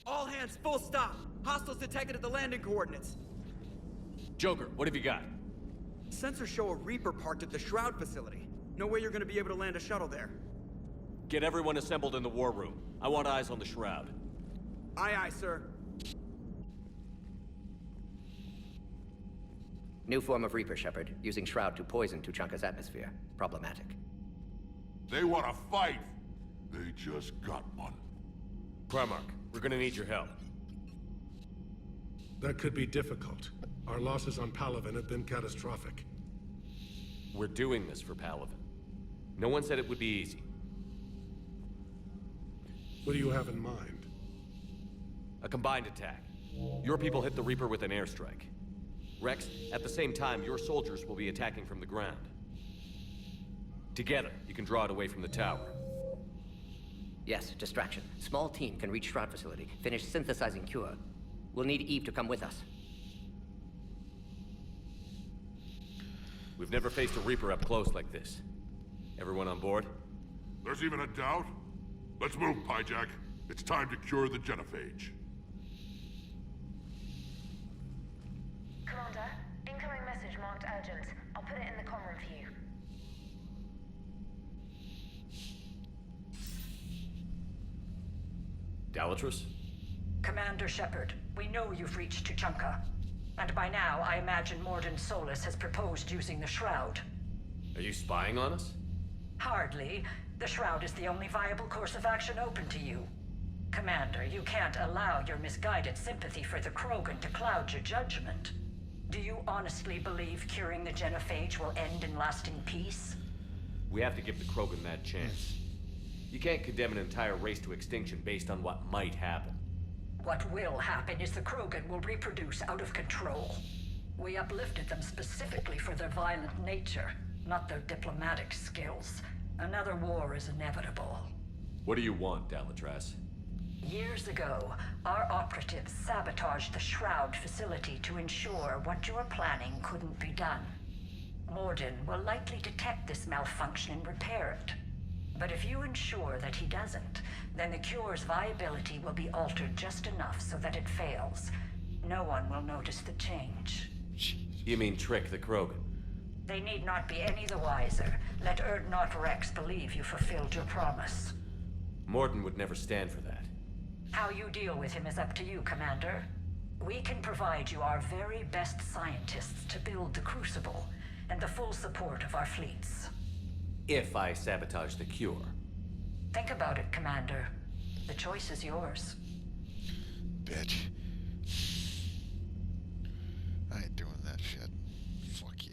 All hands, full stop. Hostiles detected at the landing coordinates. Joker, what have you got? Sensors show a Reaper parked at the Shroud facility. No way you're gonna be able to land a shuttle there. Get everyone assembled in the war room. I want eyes on the Shroud. Aye, aye, sir. New form of Reaper, Shepard, using Shroud to poison Tuchanka's atmosphere. Problematic. They want to fight. They just got one. Primarch, we're gonna need your help. That could be difficult. Our losses on Palaven have been catastrophic. We're doing this for Palaven. No one said it would be easy. What do you have in mind? A combined attack. Your people hit the Reaper with an airstrike. Rex, at the same time, your soldiers will be attacking from the ground. Together, you can draw it away from the tower. Yes, distraction. Small team can reach Shroud facility, finish synthesizing cure. We'll need Eve to come with us. We've never faced a Reaper up close like this. Everyone on board? There's even a doubt? Let's move, Pyjack. It's time to cure the genophage. Commander, incoming message marked urgent. I'll put it in the comm room for you. Dalatrus? Commander Shepard, we know you've reached Tuchanka. And by now, I imagine Mordin Solus has proposed using the Shroud. Are you spying on us? Hardly. The Shroud is the only viable course of action open to you. Commander, you can't allow your misguided sympathy for the Krogan to cloud your judgment. Do you honestly believe curing the genophage will end in lasting peace? We have to give the Krogan that chance. You can't condemn an entire race to extinction based on what might happen. What will happen is the Krogan will reproduce out of control. We uplifted them specifically for their violent nature, not their diplomatic skills. Another war is inevitable. What do you want, Dalatrus? Years ago, our operatives sabotaged the Shroud facility to ensure what you were planning couldn't be done. Mordin will likely detect this malfunction and repair it. But if you ensure that he doesn't, then the cure's viability will be altered just enough so that it fails. No one will notice the change. You mean trick the Krogan? They need not be any the wiser. Let Urdnot Rex believe you fulfilled your promise. Mordin would never stand for that. How you deal with him is up to you, Commander. We can provide you our very best scientists to build the Crucible, and the full support of our fleets. If I sabotage the cure. Think about it, Commander. The choice is yours. Bitch. I ain't doing that shit. Fuck you.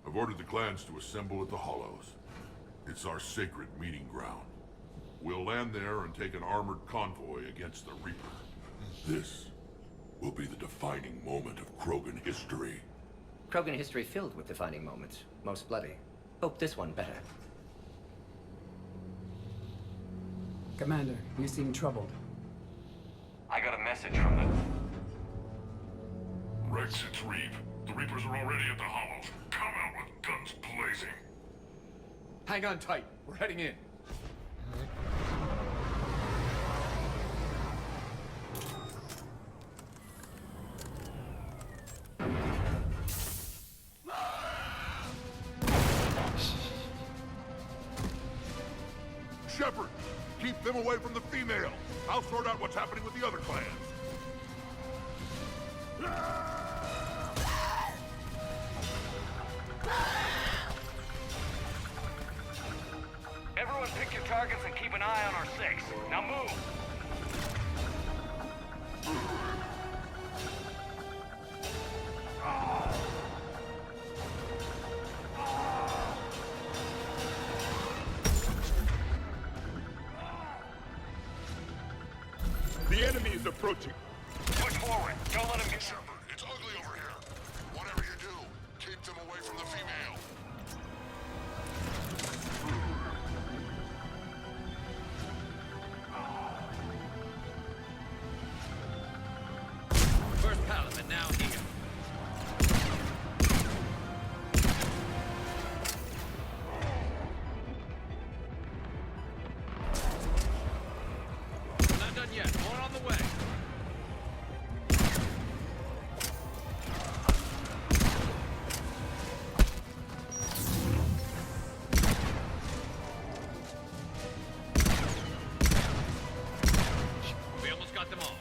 I've ordered the clans to assemble at the Hollows. It's our sacred meeting ground. We'll land there and take an armored convoy against the Reaper. This will be the defining moment of Krogan history. Krogan history filled with defining moments. Most bloody. Hope this one better. Commander, you seem troubled. I got a message from them. Rex, it's Reeve. The Reapers are already at the Hollows. Come out with guns blazing. Hang on tight. We're heading in. Shepard, keep them away from the female. I'll sort out what's happening with the other clans. targets and keep an eye on our 6. Now move! The enemy is approaching. Push forward. Don't let him get... Shepard, it's ugly over here. Whatever you do, keep them away from the female. First Paladin now here. Not done yet. More on the way. We almost got them all.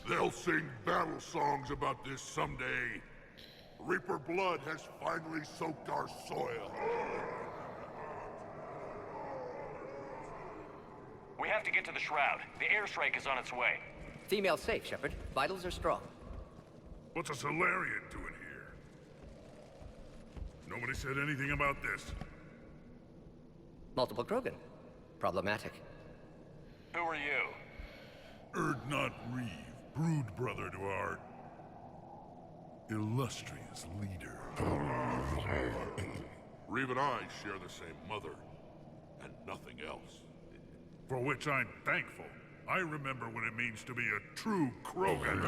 They'll sing battle songs about this someday. Reaper blood has finally soaked our soil. We have to get to the Shroud. The airstrike is on its way. Female safe, Shepard. Vitals are strong. What's a Solarian doing here? Nobody said anything about this. Multiple Krogan. Problematic. Who are you? Erdnot Reeve, brood brother to our illustrious leader. Reeve and I share the same mother, and nothing else. For which I'm thankful. I remember what it means to be a true Krogan.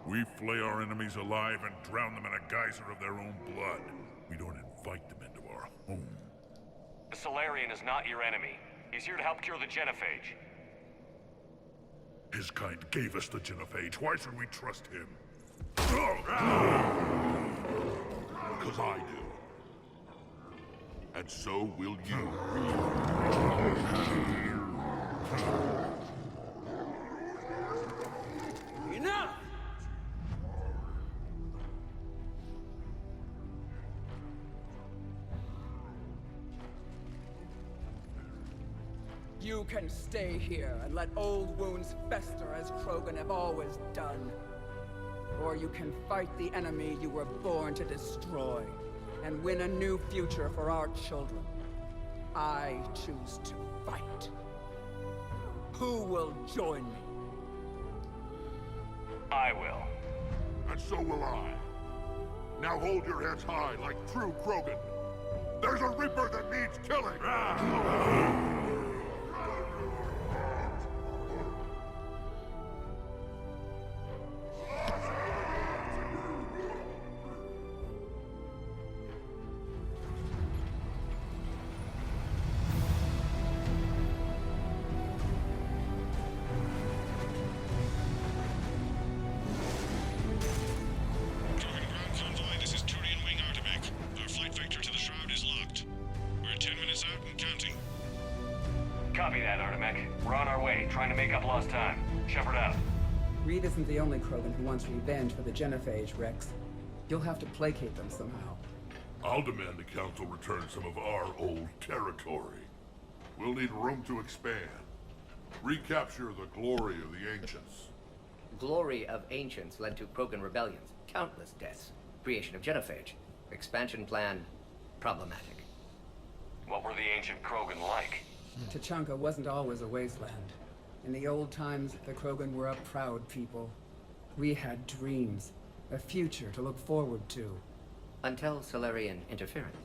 We flay our enemies alive and drown them in a geyser of their own blood. We don't invite them into our home. The Solarian is not your enemy. He's here to help cure the genophage. His kind gave us the genophage. Why should we trust him? Because I do. And so will you. Enough! You can stay here and let old wounds fester as Krogan have always done. Or you can fight the enemy you were born to destroy and win a new future for our children. I choose to fight. Who will join me? I will. And so will I. Now hold your heads high like true Krogan. There's a Reaper that needs killing! Copy that, Artemek. We're on our way, trying to make up lost time. Shepard out. Reed isn't the only Krogan who wants revenge for the genophage, Rex. You'll have to placate them somehow. I'll demand the Council return some of our old territory. We'll need room to expand. Recapture the glory of the Ancients. Glory of Ancients led to Krogan rebellions, countless deaths, creation of genophage, expansion plan, problematic. What were the ancient Krogan like? Tuchanka wasn't always a wasteland. In the old times, the Krogan were a proud people. We had dreams, a future to look forward to. Until Solarian interference.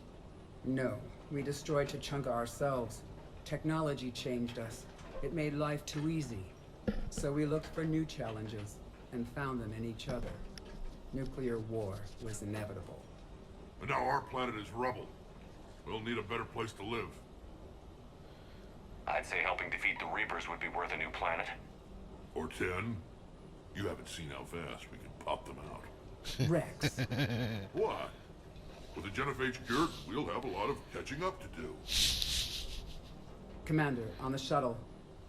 No, we destroyed Tuchanka ourselves. Technology changed us. It made life too easy. So we looked for new challenges, and found them in each other. Nuclear war was inevitable. And now our planet is rubble. We'll need a better place to live. I'd say helping defeat the Reapers would be worth a new planet. Or 10. You haven't seen how fast we can pop them out. Rex. What? With the genophage cured, we'll have a lot of catching up to do. Commander, on the shuttle,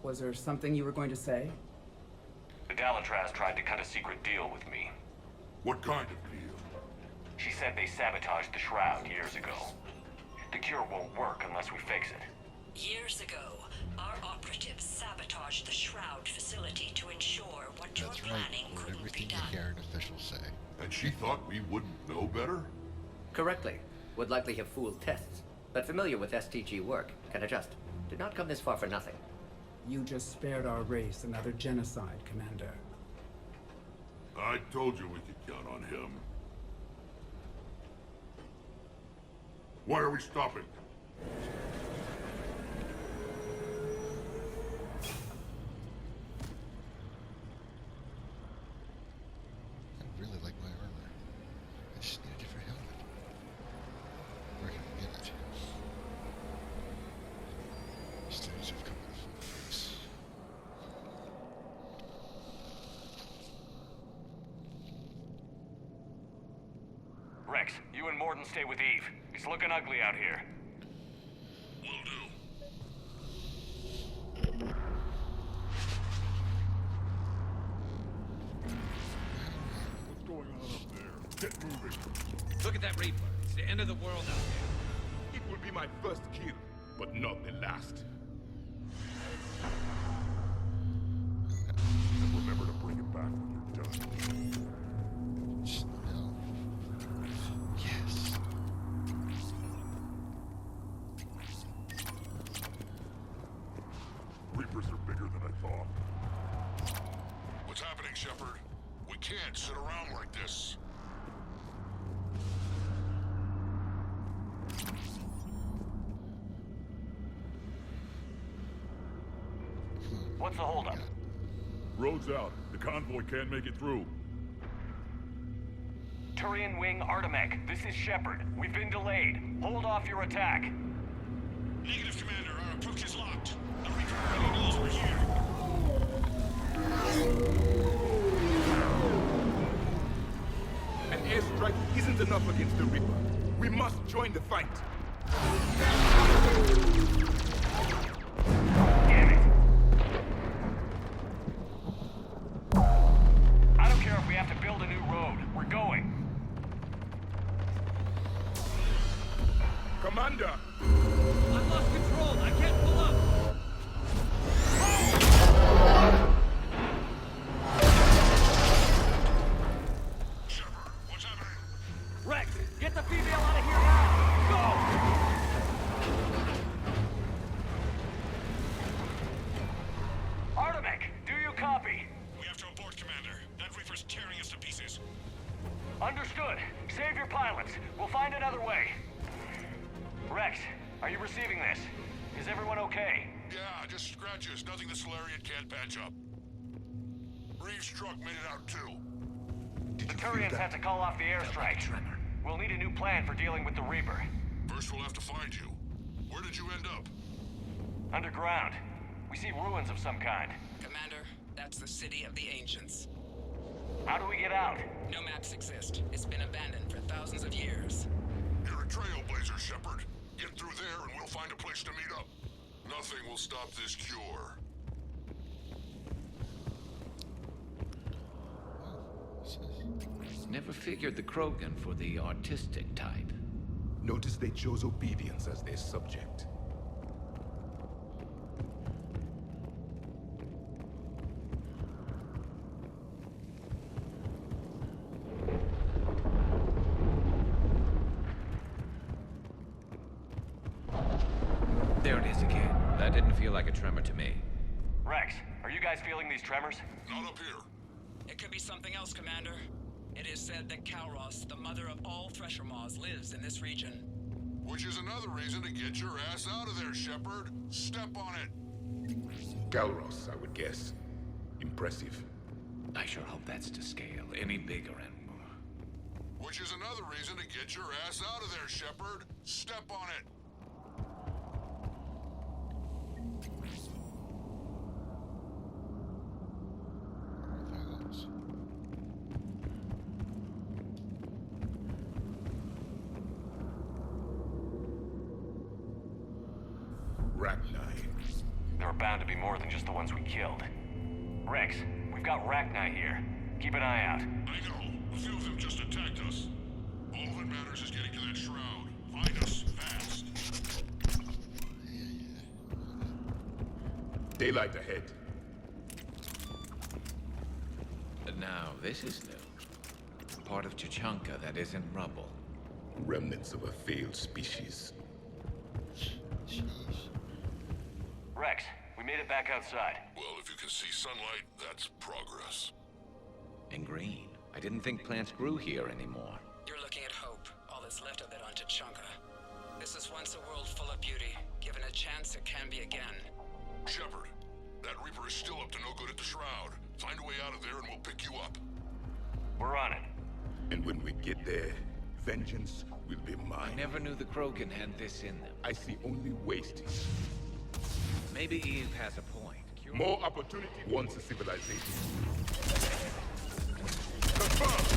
was there something you were going to say? The Dalatraz tried to cut a secret deal with me. What kind of deal? She said they sabotaged the Shroud years ago. The cure won't work unless we fix it. Years ago, our operatives sabotaged the Shroud facility to ensure what your That's right. planning Or couldn't be everything you done. hear an official say. And she thought we wouldn't know better? Correctly. Would likely have fooled tests, but familiar with STG work, can adjust. Did not come this far for nothing. You just spared our race another genocide, Commander. I told you we could count on him. Why are we stopping? I really like my armor. I just need a different helmet. Where can I get it? Studies have come in full face. Rex, you and Mordin stay with Eve. It's looking ugly out here. Will do. What's going on up there? Get moving. Look at that Reaper. It's the end of the world out there. It will be my first kill, but not the last. And remember to bring it back when you're done. No. Yes. Reapers are bigger than I thought. What's happening, Shepard? We can't sit around like this. What's the holdup? Road's out. The convoy can't make it through. Turian Wing Artemech, this is Shepard. We've been delayed. Hold off your attack. Negative, Commander. Our approach is locked. The Reaper already knows we're here. An airstrike isn't enough against the Reaper. We must join the fight. Damn it. I don't care if we have to build a new road. We're going. Commander! I've lost control. I can't pull up. Shepard, what's happening? Rex, get the female out of here now! Go! Artemech, do you copy? We have to abort, Commander. That Reaper's tearing us to pieces. Understood. Save your pilots. We'll find another way. Rex, are you receiving this? Is everyone okay? Yeah, just scratches. Nothing the Solarian can't patch up. Reeves' truck made it out too. The Turians had to call off the airstrike. We'll need a new plan for dealing with the Reaper. First we'll have to find you. Where did you end up? Underground. We see ruins of some kind. Commander, that's the city of the ancients. How do we get out? No maps exist. It's been abandoned for thousands of years. You're a trailblazer, Shepard. Get through there and we'll find a place to meet up. Nothing will stop this cure. Never figured the Krogan for the artistic type. Notice they chose obedience as their subject. There it is again. That didn't feel like a tremor to me. Rex, are you guys feeling these tremors? Not up here. It could be something else, Commander. It is said that Kalros, the mother of all thresher maws, lives in this region. Which is another reason to get your ass out of there, Shepard. Step on it. Galros, I would guess. Impressive. I sure hope that's to scale. Any bigger and more. Which is another reason to get your ass out of there, Shepard. Step on it. Rachni. There are bound to be more than just the ones we killed. Rex, we've got Rachni here. Keep an eye out. I know. A few of them just attacked us. All that matters is getting to that shroud. Find us fast. Daylight ahead. Now, this is new. Part of Chichanka that isn't rubble. Remnants of a failed species. Rex, we made it back outside. Well, if you can see sunlight, that's progress. And green. I didn't think plants grew here anymore. You're looking at hope, all that's left of it on Chichanka. This is once a world full of beauty. Given a chance, it can be again. Shepard, that Reaper is still up to no good at the shroud. Find a way out of there and we'll pick you up. We're on it. And when we get there, vengeance will be mine. I never knew the Krogan had this in them. I see only waste. Maybe Eve has a point. More opportunity once a civilization. Confirmed!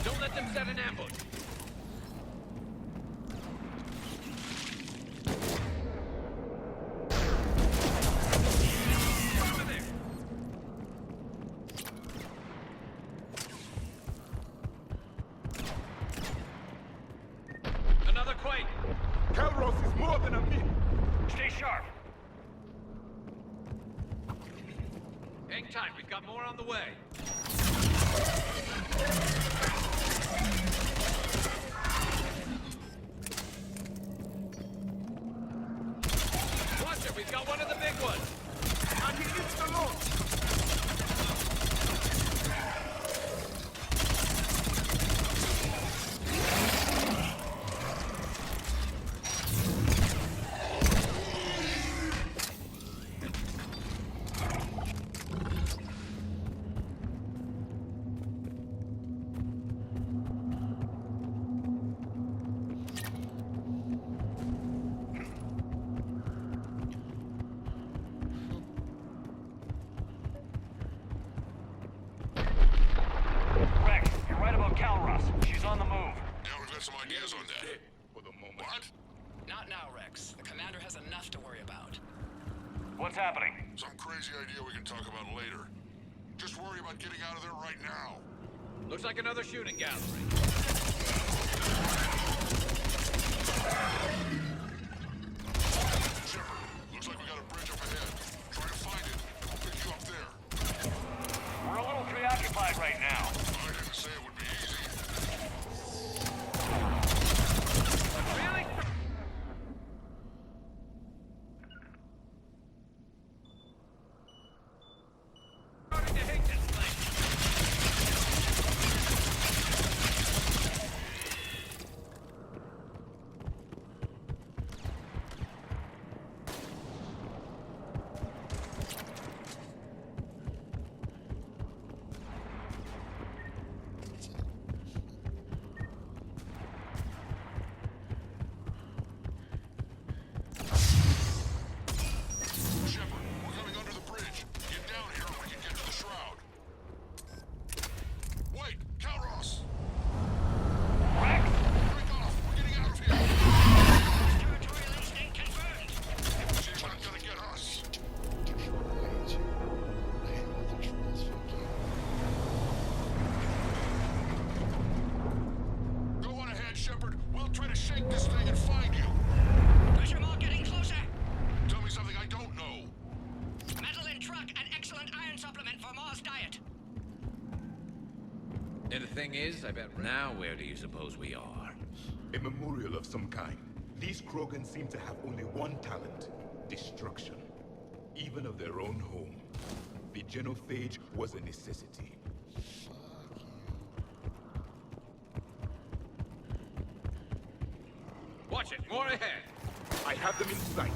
Don't let them set an ambush. Another quake. Calros is more than a myth. Stay sharp. Hang tight, we've got more on the way. Watch it, we've got one of the big ones. And he hits the launch. Rex, you're right about Calros. She's on the move. Yeah, we've got some ideas on that. For the moment. What? Not now, Rex. The commander has enough to worry about. What's happening? Some crazy idea we can talk about later. Just worry about getting out of there right now. Looks like another shooting gallery. Shepard, looks like we got a bridge up ahead. Try to find it. We'll pick you up there. We're a little preoccupied right now. I didn't say it would be easy. Really? Starting to hate this place. Shepard, we're coming under the bridge. Get down here and we can get to the shroud. Wait, Calros! Rex? Break off! We're getting out of here! Territorial instinct confirmed. She's not gonna get us. Go on ahead, Shepard. We'll try to shake this thing and find you. Pressure mark getting closer. Tell me something I don't know. Metal in truck and excellent iron supplement for maws diet. And the thing is, I bet now where do you suppose we are? A memorial of some kind. These Krogan seem to have only one talent: destruction. Even of their own home. The genophage was a necessity. Watch it, more ahead. I have them in sight.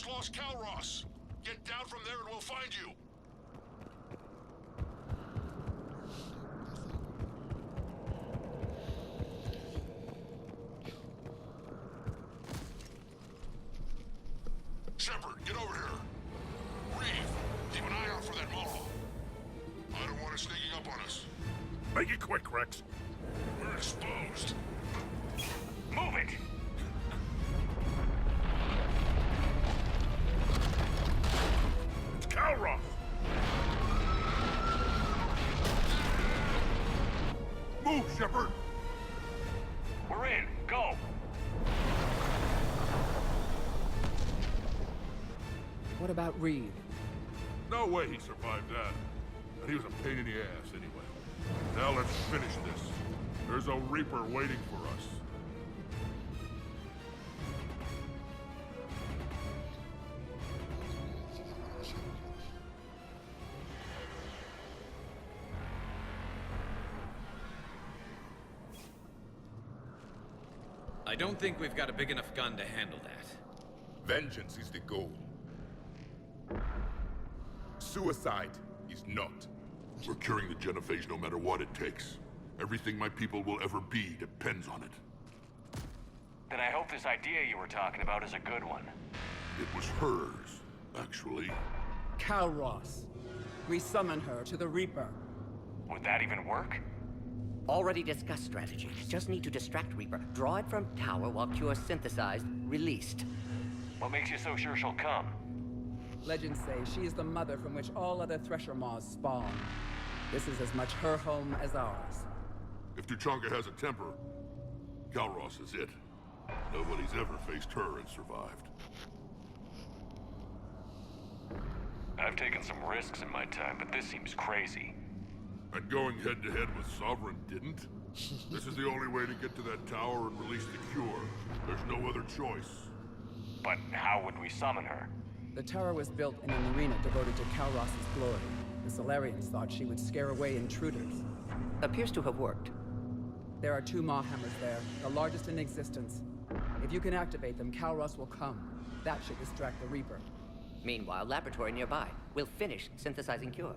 lost Calros. Get down from there and we'll find you. Shepard, get over here. Reeve, keep an eye out for that maw. I don't want it sneaking up on us. Make it quick, Rex. We're exposed. Move it! It's Calros! Move, Shepard! We're in. Go! What about Reed? No way he survived that. And he was a pain in the ass anyway. Now let's finish this. There's a Reaper waiting for us. I don't think we've got a big enough gun to handle that. Vengeance is the goal. Suicide is not. We're curing the genophage no matter what it takes. Everything my people will ever be depends on it. Then I hope this idea you were talking about is a good one. It was hers, actually. Calros. We summon her to the Reaper. Would that even work? Already discussed strategy. Just need to distract Reaper. Draw it from tower while Cure synthesized, released. What makes you so sure she'll come? Legends say she is the mother from which all other thresher maws spawn. This is as much her home as ours. If Tuchanka has a temper, Calros is it. Nobody's ever faced her and survived. I've taken some risks in my time, but this seems crazy. And going head-to-head with Sovereign didn't? This is the only way to get to that tower and release the cure. There's no other choice. But how would we summon her? The tower was built in an arena devoted to Calros' glory. The Solarians thought she would scare away intruders. Appears to have worked. There are 2 maw hammers there, the largest in existence. If you can activate them, Calros will come. That should distract the Reaper. Meanwhile, laboratory nearby. We'll finish synthesizing Cure.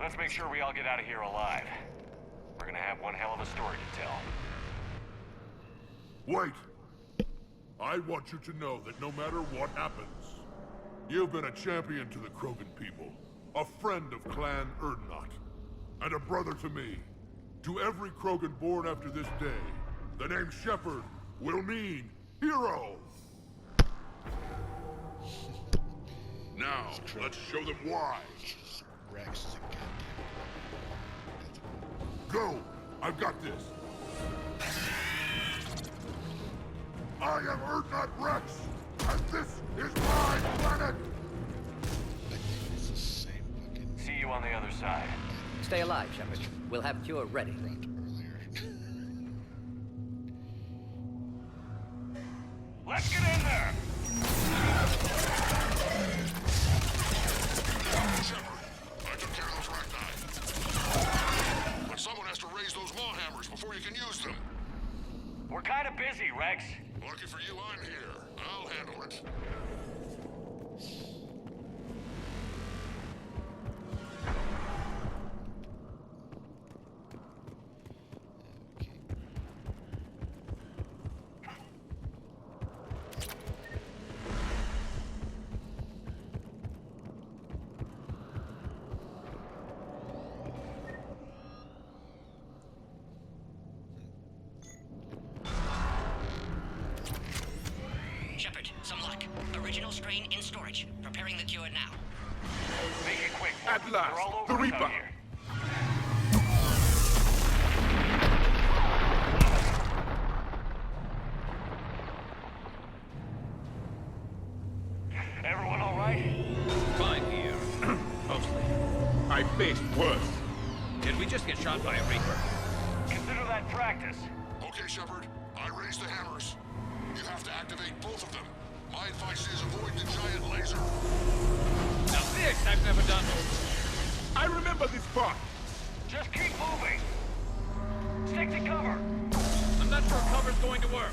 Let's make sure we all get out of here alive. We're gonna have one hell of a story to tell. Wait! I want you to know that no matter what happens, you've been a champion to the Krogan people, a friend of Clan Erdnot, and a brother to me. To every Krogan born after this day, the name Shepard will mean hero! Now, let's show them why. Rex is a goddamn... Go! I've got this. I am Erdnot Rex, and this is my planet! It's the same fucking... See you on the other side. Stay alive, Shepard. We'll have Cure ready. front earlier. Let's get in there! Shepard, I took care of those ragni. But someone has to raise those maw hammers before you can use them. We're kind of busy, Rex. Lucky for you, I'm here. I'll handle it. Shepard, some luck. Original strain in storage. Preparing the Cure now. Make it quick. At They're last, all over the us Reaper. out here. Everyone all right? Fine here. Mostly. I faced worse. Did we just get shot by a Reaper? Consider that practice. Okay, Shepard. I raised the hammers. You have to activate both of them. My advice is avoid the giant laser. Now this I've never done. I remember this part. Just keep moving. Stick to cover. I'm not sure cover's going to work.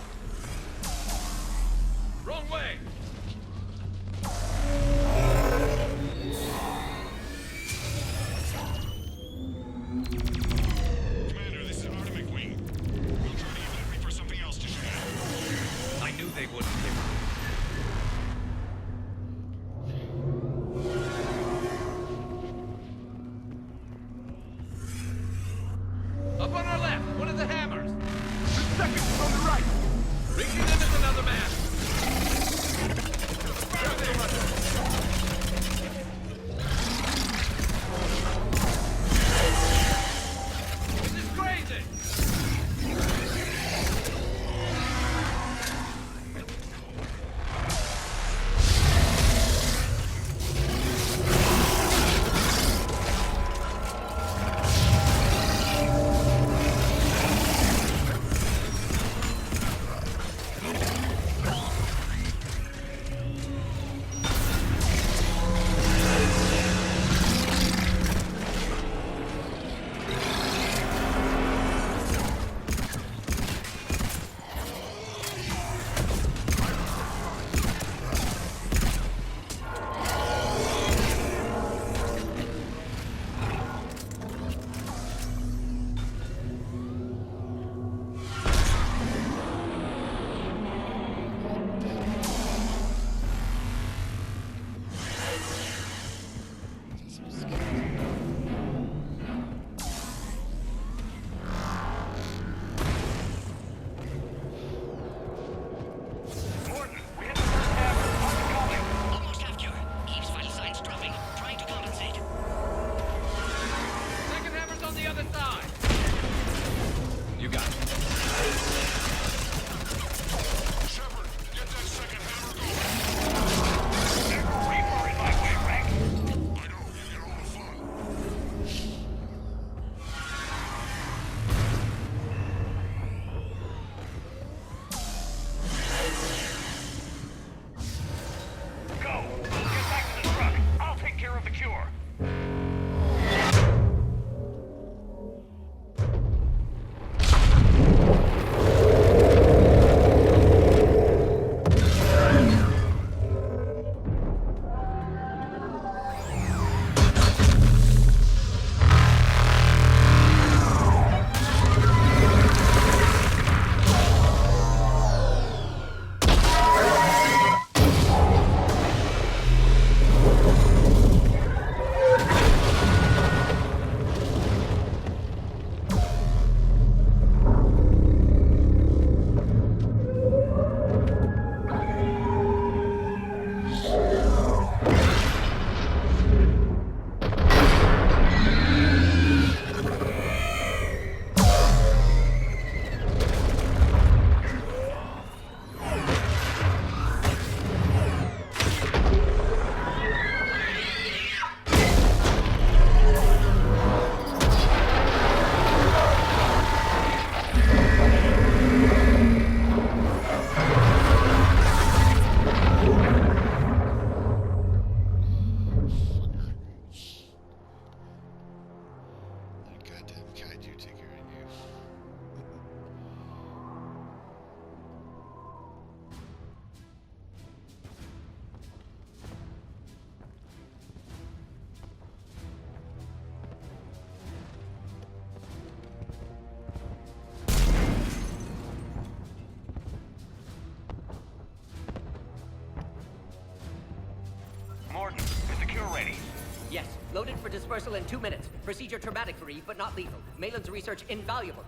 Loaded for dispersal in 2 minutes. Procedure traumatic for Eve, but not lethal. Malin's research invaluable.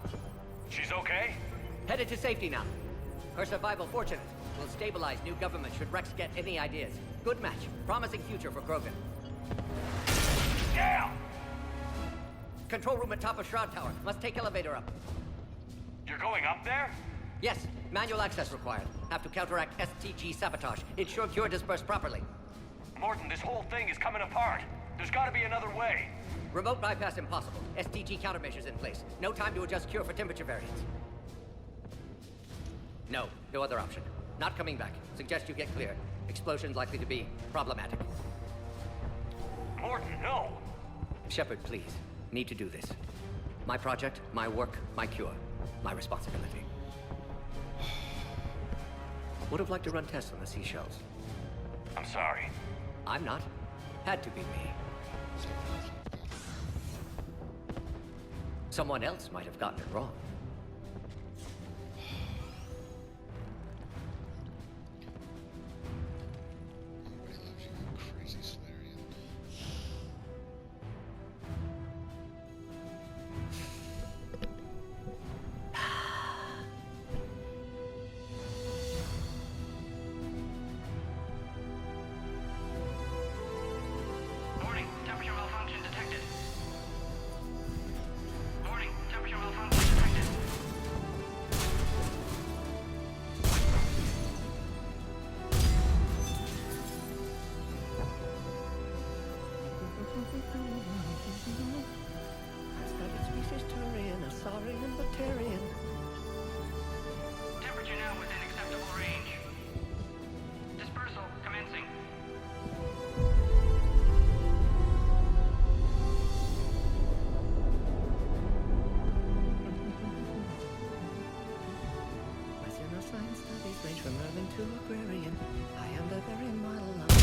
She's okay? Headed to safety now. Her survival fortunate. Will stabilize new government should Rex get any ideas. Good match. Promising future for Krogan. Yeah! Control room at top of Shroud Tower. Must take elevator up. You're going up there? Yes. Manual access required. Have to counteract STG sabotage. Ensure cure dispersed properly. Mordin, this whole thing is coming apart. There's gotta be another way. Remote bypass impossible. STG countermeasures in place. No time to adjust cure for temperature variance. No other option. Not coming back. Suggest you get clear. Explosion's likely to be problematic. Mordin, no! Shepard, please. Need to do this. My project, my work, my cure. My responsibility. Would have liked to run tests on the seashells. I'm sorry. I'm not. Had to be me. Someone else might have gotten it wrong. Everybody loves you, you crazy Solarian. Warning, temperature malfunction detected. Warning, temperature malfunction detected. Temperature now within acceptable range. Dispersal commencing. Science studies range from urban to agrarian. I am the very model of...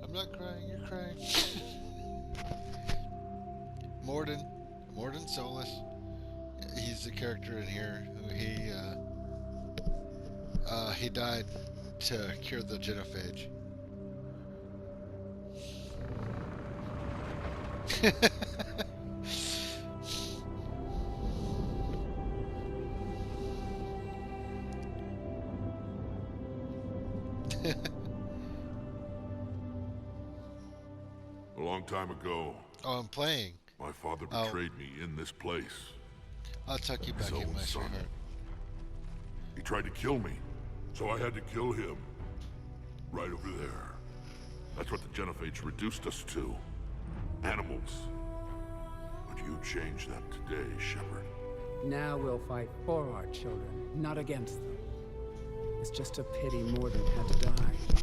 I'm not crying, you're crying. Mordin Solus. He's the character in here who he died to cure the genophage. A long time ago, Oh, I'm playing. my father betrayed me in this place. I'll tuck you back His in, own my son. sweetheart. He tried to kill me, so I had to kill him. Right over there. That's what the Genophage reduced us to. Animals. But you changed that today, Shepard. Now we'll fight for our children, not against them. It's just a pity Mordin had to die.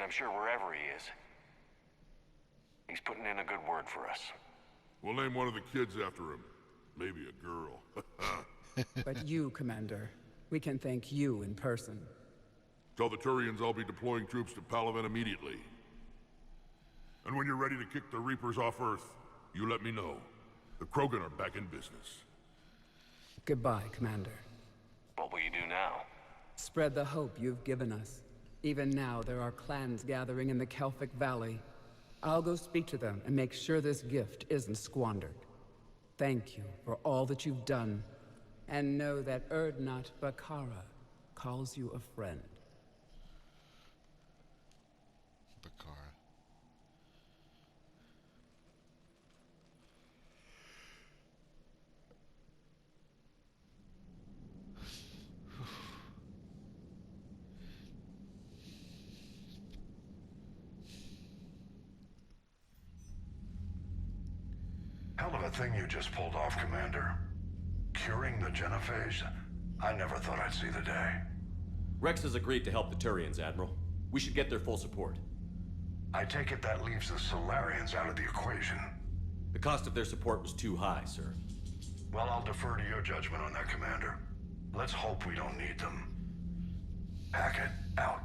I'm sure wherever he is, he's putting in a good word for us. We'll name one of the kids after him. Maybe a girl. But you, Commander, we can thank you in person. Tell the Turians I'll be deploying troops to Palaven immediately. And when you're ready to kick the Reapers off Earth, you let me know. The Krogan are back in business. Goodbye, Commander. What will you do now? Spread the hope you've given us. Even now, there are clans gathering in the Kelphic Valley. I'll go speak to them and make sure this gift isn't squandered. Thank you for all that you've done. And know that Erdnot Bakara calls you a friend. Bakara. Hell of a thing you just pulled off, Commander. Curing the genophage? I never thought I'd see the day. Rex has agreed to help the Turians, Admiral. We should get their full support. I take it that leaves the Solarians out of the equation. The cost of their support was too high, sir. Well, I'll defer to your judgment on that, Commander. Let's hope we don't need them. Hackett, out.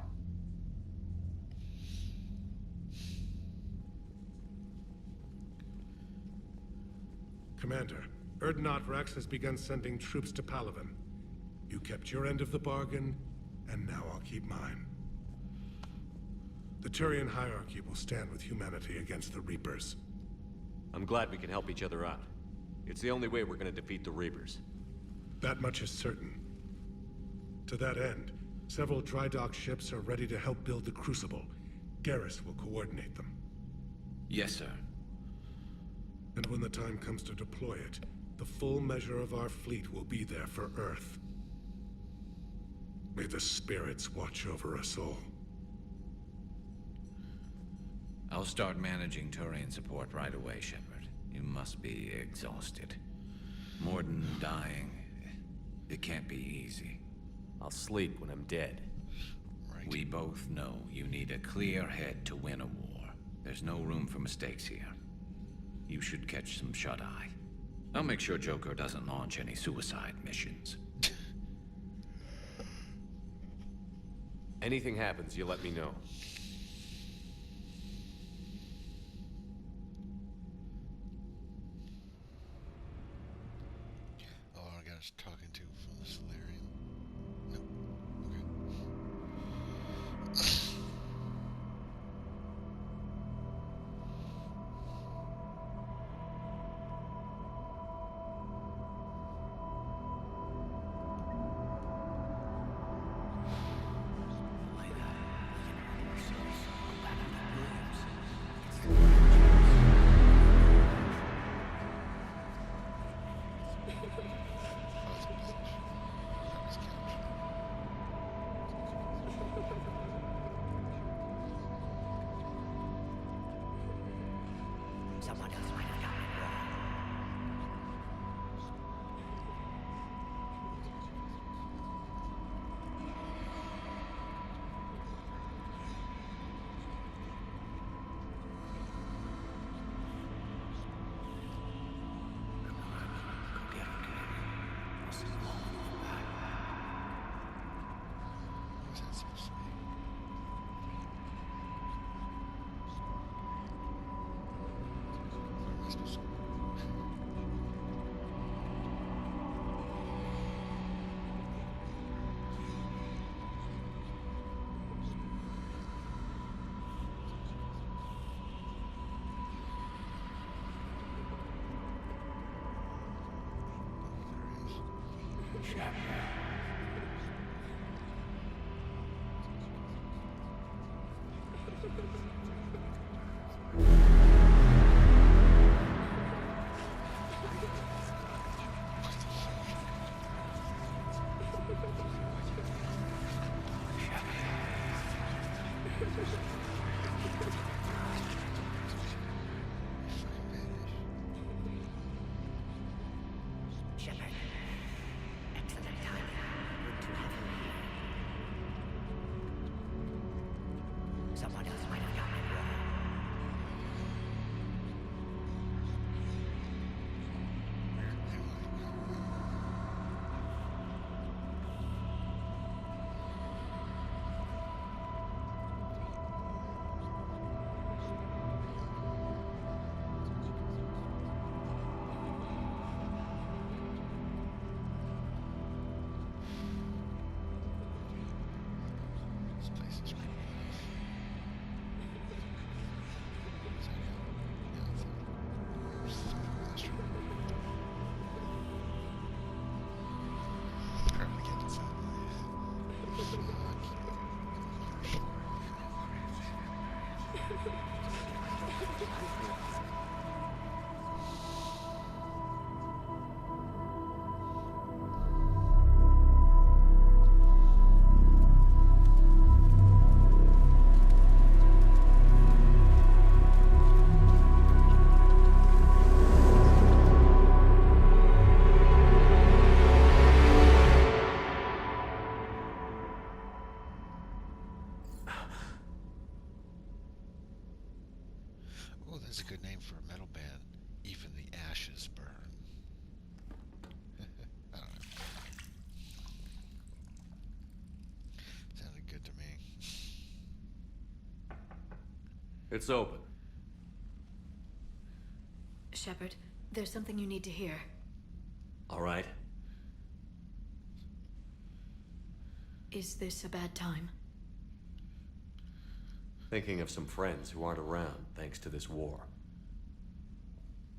Commander, Erdnot Rex has begun sending troops to Palaven. You kept your end of the bargain, and now I'll keep mine. The Turian hierarchy will stand with humanity against the Reapers. I'm glad we can help each other out. It's the only way we're gonna defeat the Reapers. That much is certain. To that end, several dry dock ships are ready to help build the Crucible. Garrus will coordinate them. Yes, sir. And when the time comes to deploy it, the full measure of our fleet will be there for Earth. May the spirits watch over us all. I'll start managing Turian support right away, Shepard. You must be exhausted. Mordin dying. It can't be easy. I'll sleep when I'm dead. Right. We both know you need a clear head to win a war. There's no room for mistakes here. You should catch some shut-eye. I'll make sure Joker doesn't launch any suicide missions. Anything happens, you let me know. Oh, our guy's talking to from the Solarian. Nope. Okay. Someone else might have gotten it wrong. What's that supposed to be? Where am I supposed to go? Shepard, excellent timing. Oh, that's a good name for a metal band. Even the ashes burn. I don't know. Sounded good to me. It's open. Shepard, there's something you need to hear. All right. Is this a bad time? Thinking of some friends who aren't around thanks to this war.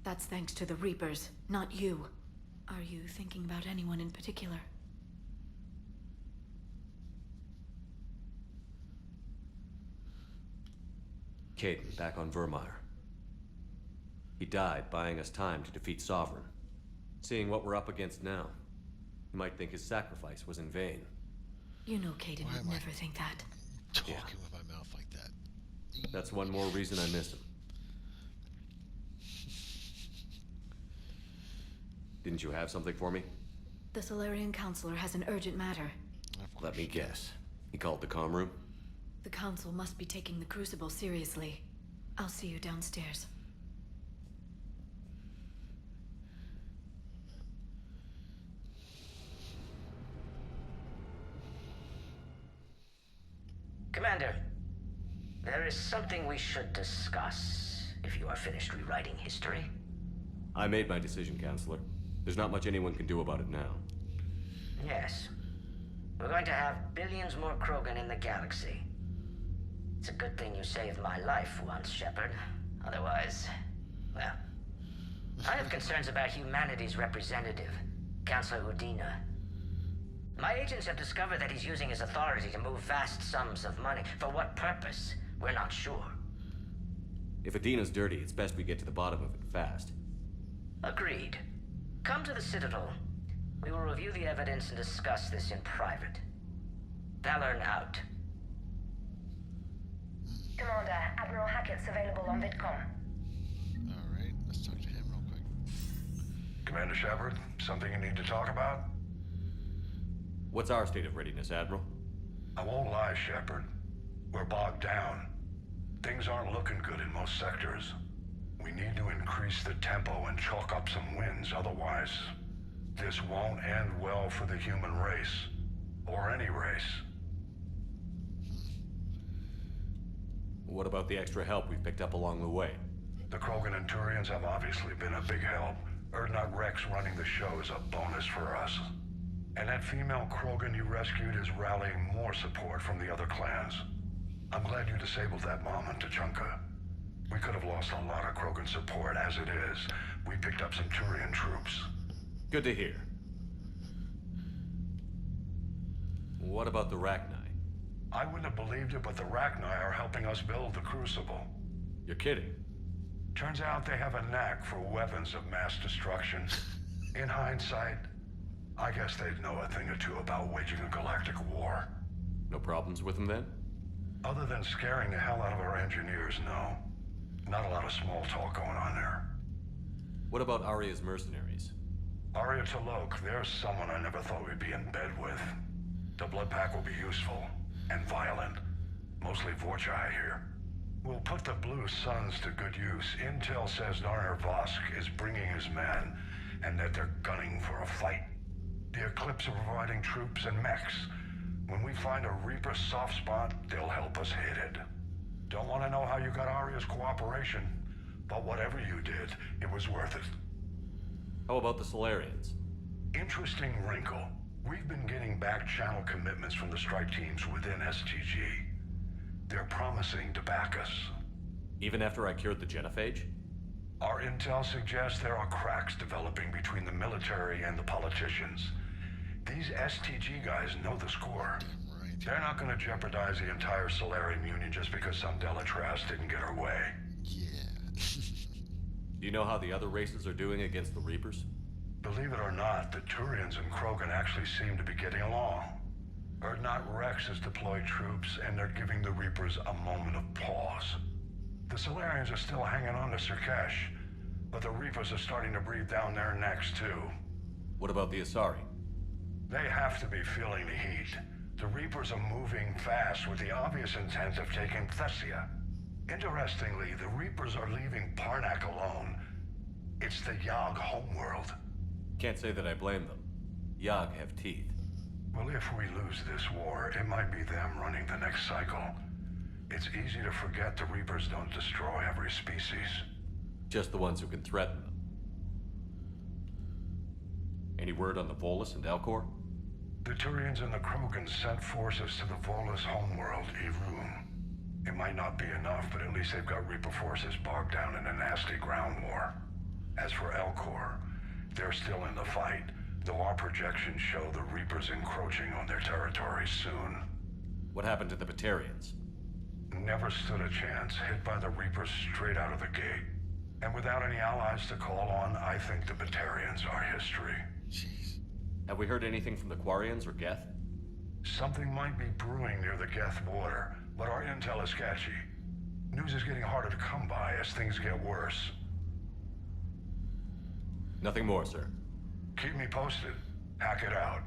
That's thanks to the Reapers, not you. Are you thinking about anyone in particular? Caden, back on Vermeer. He died buying us time to defeat Sovereign. Seeing what we're up against now, you might think his sacrifice was in vain. You know Caden would never think that. Talking with my mouth like that. That's one more reason I miss him. Didn't you have something for me? The Solarian Counselor has an urgent matter. Let me guess. He called the comm room? The Council must be taking the Crucible seriously. I'll see you downstairs. Commander, there is something we should discuss, if you are finished rewriting history. I made my decision, Counselor. There's not much anyone can do about it now. Yes. We're going to have billions more Krogan in the galaxy. It's a good thing you saved my life once, Shepard. Otherwise, well... I have concerns about humanity's representative, Counselor Udina. My agents have discovered that he's using his authority to move vast sums of money. For what purpose? We're not sure. If Adina's dirty, it's best we get to the bottom of it fast. Agreed. Come to the Citadel. We will review the evidence and discuss this in private. Valorn out. Commander, Admiral Hackett's available on VidCom. Alright, let's talk to him real quick. Commander Shepard, something you need to talk about? What's our state of readiness, Admiral? I won't lie, Shepard. We're bogged down. Things aren't looking good in most sectors. We need to increase the tempo and chalk up some wins, otherwise this won't end well for the human race. Or any race. What about the extra help we've picked up along the way? The Krogan and Turians have obviously been a big help. Urdnot Rex running the show is a bonus for us. And that female Krogan you rescued is rallying more support from the other clans. I'm glad you disabled that mom on Tachanka. We could have lost a lot of Krogan support as it is. We picked up some Turian troops. Good to hear. What about the Rachni? I wouldn't have believed it, but the Rachni are helping us build the Crucible. You're kidding. Turns out they have a knack for weapons of mass destruction. In hindsight, I guess they'd know a thing or two about waging a galactic war. No problems with them then? Other than scaring the hell out of our engineers, no. Not a lot of small talk going on there. What about Arya's mercenaries? Arya T'Loak, there's someone I never thought we'd be in bed with. The blood pack will be useful. And violent. Mostly Vorcha, I hear. We'll put the Blue Suns to good use. Intel says Narner Vosk is bringing his men, and that they're gunning for a fight. The Eclipse are providing troops and mechs. When we find a Reaper soft spot, they'll help us hit it. Don't want to know how you got Arya's cooperation, but whatever you did, it was worth it. How about the Solarians? Interesting wrinkle. We've been getting back-channel commitments from the strike teams within STG. They're promising to back us. Even after I cured the genophage? Our intel suggests there are cracks developing between the military and the politicians. These STG guys know the score. Right. They're not going to jeopardize the entire Solarian Union just because some Delatras didn't get her way. Yeah. Do you know how the other races are doing against the Reapers? Believe it or not, the Turians and Krogan actually seem to be getting along. Urdnot Rex has deployed troops, and they're giving the Reapers a moment of pause. The Solarians are still hanging on to Sirkesh, but the Reapers are starting to breathe down their necks, too. What about the Asari? They have to be feeling the heat. The Reapers are moving fast with the obvious intent of taking Thessia. Interestingly, the Reapers are leaving Parnak alone. It's the Yogg homeworld. Can't say that I blame them. Yogg have teeth. Well, if we lose this war, it might be them running the next cycle. It's easy to forget the Reapers don't destroy every species. Just the ones who can threaten them. Any word on the Volus and Elcor? The Turians and the Krogan sent forces to the Volus homeworld, Irun. It might not be enough, but at least they've got Reaper forces bogged down in a nasty ground war. As for Elcor, they're still in the fight, though our projections show the Reapers encroaching on their territory soon. What happened to the Batarians? Never stood a chance, hit by the Reapers straight out of the gate. And without any allies to call on, I think the Batarians are history. Jeez. Have we heard anything from the Quarians or Geth? Something might be brewing near the Geth border, but our intel is sketchy. News is getting harder to come by as things get worse. Nothing more, sir. Keep me posted. Hack it out.